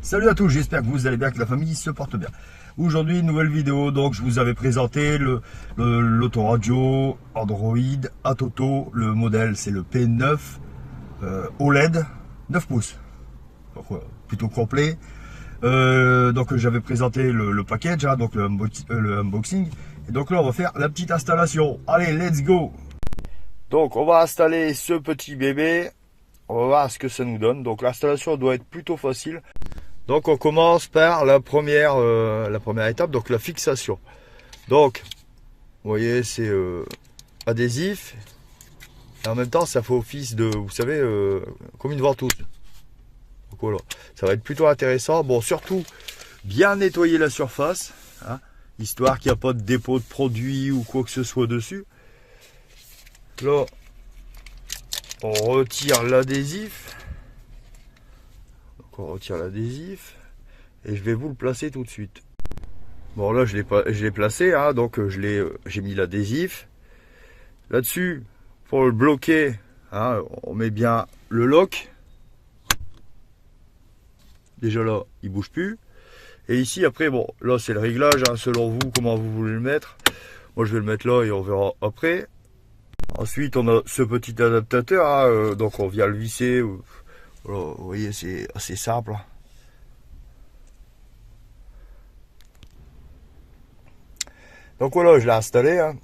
Salut à tous, j'espère que vous allez bien, que la famille se porte bien. Aujourd'hui, nouvelle vidéo, donc je vous avais présenté l'autoradio Android Atoto. Le modèle c'est le P9 OLED 9 pouces, donc, plutôt complet. Donc j'avais présenté le package, hein, donc le unboxing. Et donc là on va faire la petite installation. Allez, let's go. Donc on va installer ce petit bébé. On va voir ce que ça nous donne. Donc l'installation doit être plutôt facile. Donc on commence par la première étape, donc la fixation. Donc, vous voyez, c'est adhésif. Et en même temps, ça fait office de, vous savez, comme une ventouse. Donc voilà, ça va être plutôt intéressant. Bon, surtout, bien nettoyer la surface, hein, histoire qu'il n'y a pas de dépôt de produits ou quoi que ce soit dessus. Là, on retire l'adhésif. On retire l'adhésif et je vais vous le placer tout de suite. Bon, là je l'ai placé, hein, donc j'ai mis l'adhésif là dessus. Pour le bloquer, hein, on met bien le lock. Déjà là il bouge plus, et ici après, bon là c'est le réglage, hein, selon vous comment vous voulez le mettre. Moi je vais le mettre là et on verra après. Ensuite on a ce petit adaptateur, hein, donc on vient le visser. Voilà, vous voyez, c'est assez simple. Donc voilà, je l'ai installé. Hein.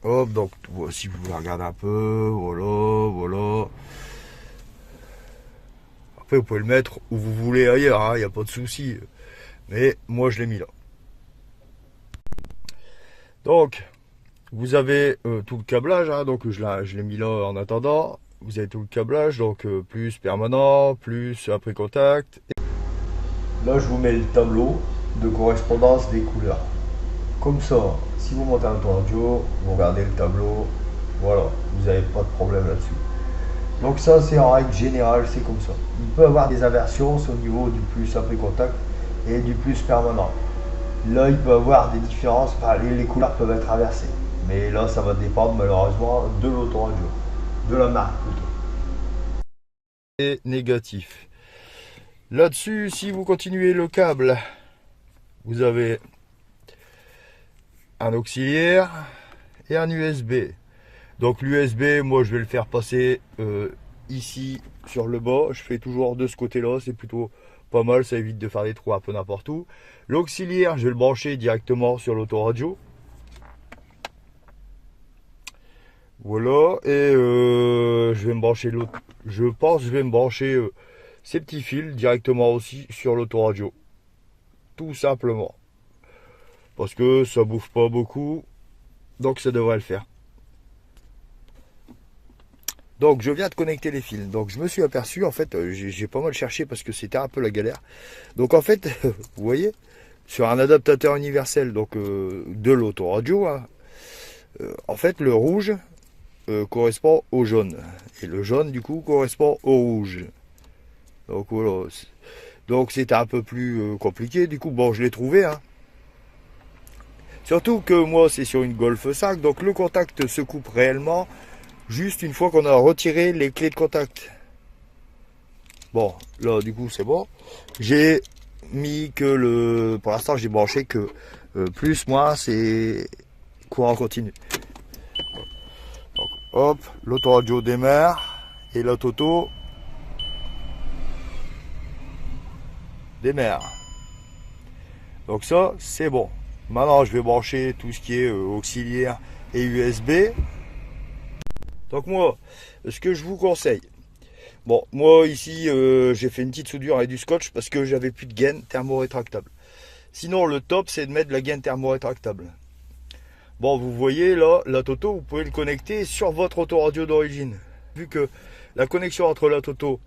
Hop, donc si vous voulez regarder un peu, voilà. Après, vous pouvez le mettre où vous voulez ailleurs, il n'y a pas de souci. Mais moi, je l'ai mis là. Donc, vous avez tout le câblage, hein, donc je l'ai mis là en attendant. Vous avez tout le câblage, donc plus permanent, plus après contact. Là, je vous mets le tableau de correspondance des couleurs. Comme ça, si vous montez un audio, vous regardez le tableau, voilà, vous n'avez pas de problème là-dessus. Donc ça, c'est en règle générale, c'est comme ça. Il peut y avoir des inversions au niveau du plus après contact et du plus permanent. Là, il peut y avoir des différences, enfin, les couleurs peuvent être inversées. Mais là, ça va dépendre malheureusement de l'autoradio. De la marque plutôt. Et négatif. Là-dessus, si vous continuez le câble, vous avez un auxiliaire et un USB. Donc l'USB, moi je vais le faire passer ici sur le bas. Je fais toujours de ce côté-là, c'est plutôt pas mal, ça évite de faire des trous un peu n'importe où. L'auxiliaire, je vais le brancher directement sur l'autoradio. Voilà, et je vais me brancher l'autre. Je pense que je vais me brancher ces petits fils directement aussi sur l'autoradio. Tout simplement. Parce que ça bouffe pas beaucoup. Donc ça devrait le faire. Donc je viens de connecter les fils. Donc je me suis aperçu, en fait, j'ai pas mal cherché parce que c'était un peu la galère. Donc en fait, vous voyez, sur un adaptateur universel donc de l'autoradio, hein, en fait le rouge correspond au jaune. Et le jaune du coup correspond au rouge. Donc voilà. Donc c'était un peu plus compliqué. Du coup, bon, je l'ai trouvé. Hein. Surtout que moi c'est sur une Golf 5. Donc le contact se coupe réellement juste une fois qu'on a retiré les clés de contact. Bon, là du coup c'est bon. J'ai mis que pour l'instant j'ai branché que plus, moins, c'est courant continu. Donc, hop, l'autoradio démarre et l'autoto démarre. Donc ça, c'est bon. Maintenant, je vais brancher tout ce qui est auxiliaire et USB. Donc moi, ce que je vous conseille, bon, moi ici, j'ai fait une petite soudure avec du scotch parce que j'avais plus de gaine thermorétractable. Sinon, le top, c'est de mettre de la gaine thermorétractable. Bon, vous voyez là, la Toto, vous pouvez le connecter sur votre autoradio d'origine. Vu que la connexion entre la Toto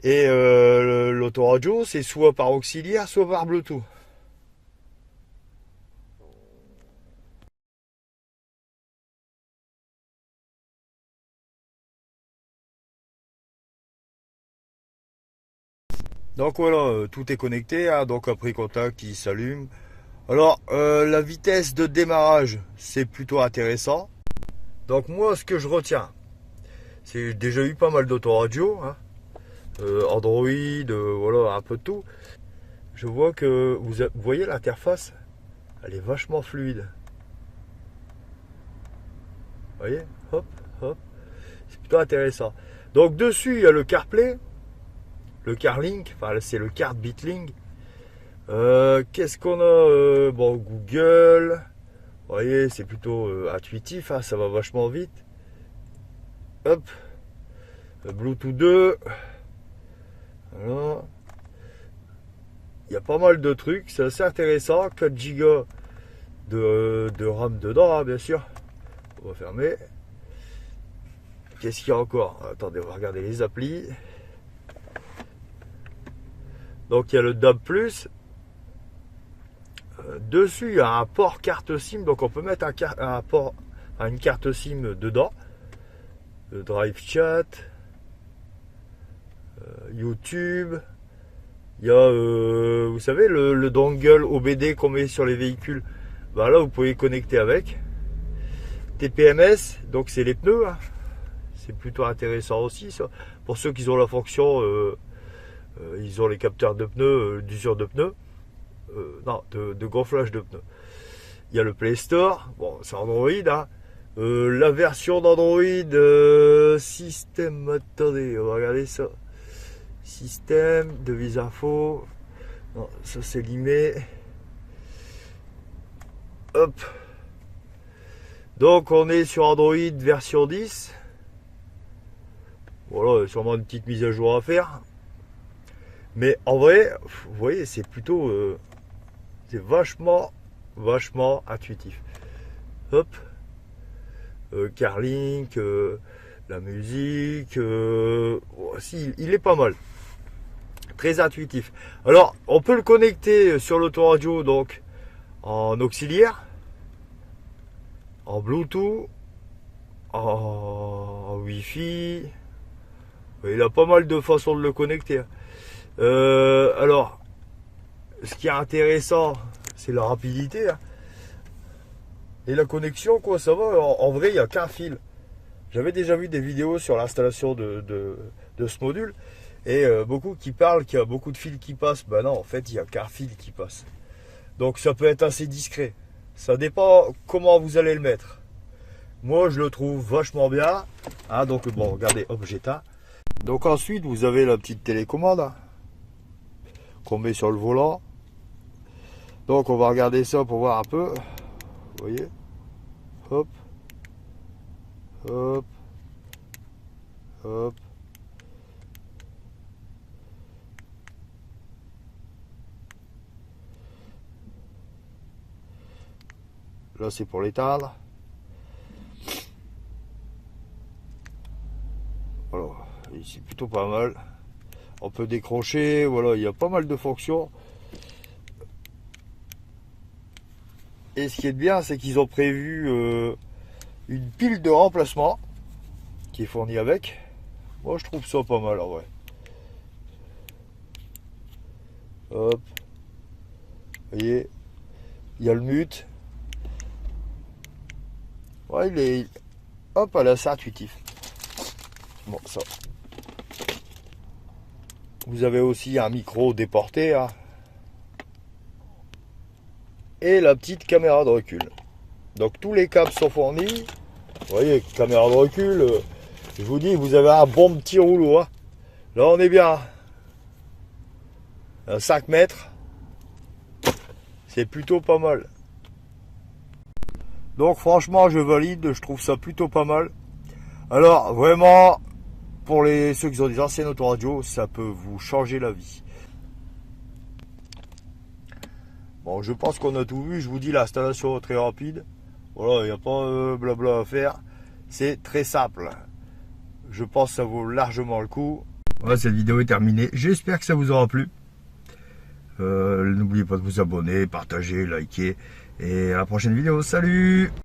et l'autoradio, c'est soit par auxiliaire, soit par Bluetooth. Donc voilà, tout est connecté, hein, donc après contact, il s'allume. Alors, la vitesse de démarrage, c'est plutôt intéressant. Donc moi, ce que je retiens, c'est que j'ai déjà eu pas mal d'autoradio, hein, Android, voilà, un peu de tout. Je vois que vous voyez l'interface, elle est vachement fluide. Vous voyez, hop, hop, c'est plutôt intéressant. Donc dessus, il y a le CarPlay, le CarLink, enfin c'est le CarBitLink. Qu'est-ce qu'on a bon, Google, vous voyez, c'est plutôt intuitif, hein, ça va vachement vite. Hop, Bluetooth 2. Voilà. Il y a pas mal de trucs, c'est assez intéressant. 4 Go de RAM dedans, hein, bien sûr. On va fermer. Qu'est-ce qu'il y a encore? Attendez, on va regarder les applis. Donc il y a le DAB+. Dessus, il y a un port carte SIM, donc on peut mettre une carte SIM dedans. Le Drive Chat, YouTube. Il y a, vous savez, le dongle OBD qu'on met sur les véhicules. Ben là, vous pouvez connecter avec. TPMS, donc c'est les pneus. Hein. C'est plutôt intéressant aussi, ça. Pour ceux qui ont la fonction, ils ont les capteurs de pneus, d'usure de pneus. Non, de gonflage de pneus. Il y a le Play Store, bon, c'est Android. Hein. La version d'Android système, attendez, on va regarder ça. Système, devises info. Non, ça c'est limé. Hop. Donc on est sur Android version 10. Voilà, sûrement une petite mise à jour à faire. Mais en vrai, vous voyez, c'est plutôt... c'est vachement intuitif. Hop. CarLink, la musique. Si, il est pas mal. Très intuitif. Alors, on peut le connecter sur l'autoradio, donc en auxiliaire, en Bluetooth, en Wi-Fi. Il a pas mal de façons de le connecter. Alors, ce qui est intéressant, c'est la rapidité. Hein. Et la connexion, quoi, ça va. En vrai, il n'y a qu'un fil. J'avais déjà vu des vidéos sur l'installation de ce module. Et beaucoup qui parlent qu'il y a beaucoup de fils qui passent. Ben non, en fait, il n'y a qu'un fil qui passe. Donc ça peut être assez discret. Ça dépend comment vous allez le mettre. Moi, je le trouve vachement bien. Hein, donc bon, regardez, hop, j'éteins. Donc ensuite, vous avez la petite télécommande hein, qu'on met sur le volant. Donc on va regarder ça pour voir un peu. Vous voyez? Hop. Hop. Hop. Là, c'est pour l'éteindre. Voilà, c'est plutôt pas mal. On peut décrocher, voilà, il y a pas mal de fonctions. Et ce qui est bien, c'est qu'ils ont prévu une pile de remplacement qui est fournie avec. Moi, je trouve ça pas mal en vrai. Hop. Vous voyez, il y a le mute. Ouais, il est... Hop, elle est assez intuitif. Bon, ça. Vous avez aussi un micro déporté. Hein. Et la petite caméra de recul. Donc tous les câbles sont fournis. Vous voyez, caméra de recul. Je vous dis, vous avez un bon petit rouleau. Hein. Là, on est bien. À 5 mètres. C'est plutôt pas mal. Donc franchement, je valide. Je trouve ça plutôt pas mal. Alors, vraiment, pour ceux qui ont des anciennes autoradios, ça peut vous changer la vie. Bon, je pense qu'on a tout vu. Je vous dis, l'installation est très rapide. Voilà, il n'y a pas blabla à faire. C'est très simple. Je pense que ça vaut largement le coup. Voilà, cette vidéo est terminée. J'espère que ça vous aura plu. N'oubliez pas de vous abonner, partager, liker. Et à la prochaine vidéo. Salut!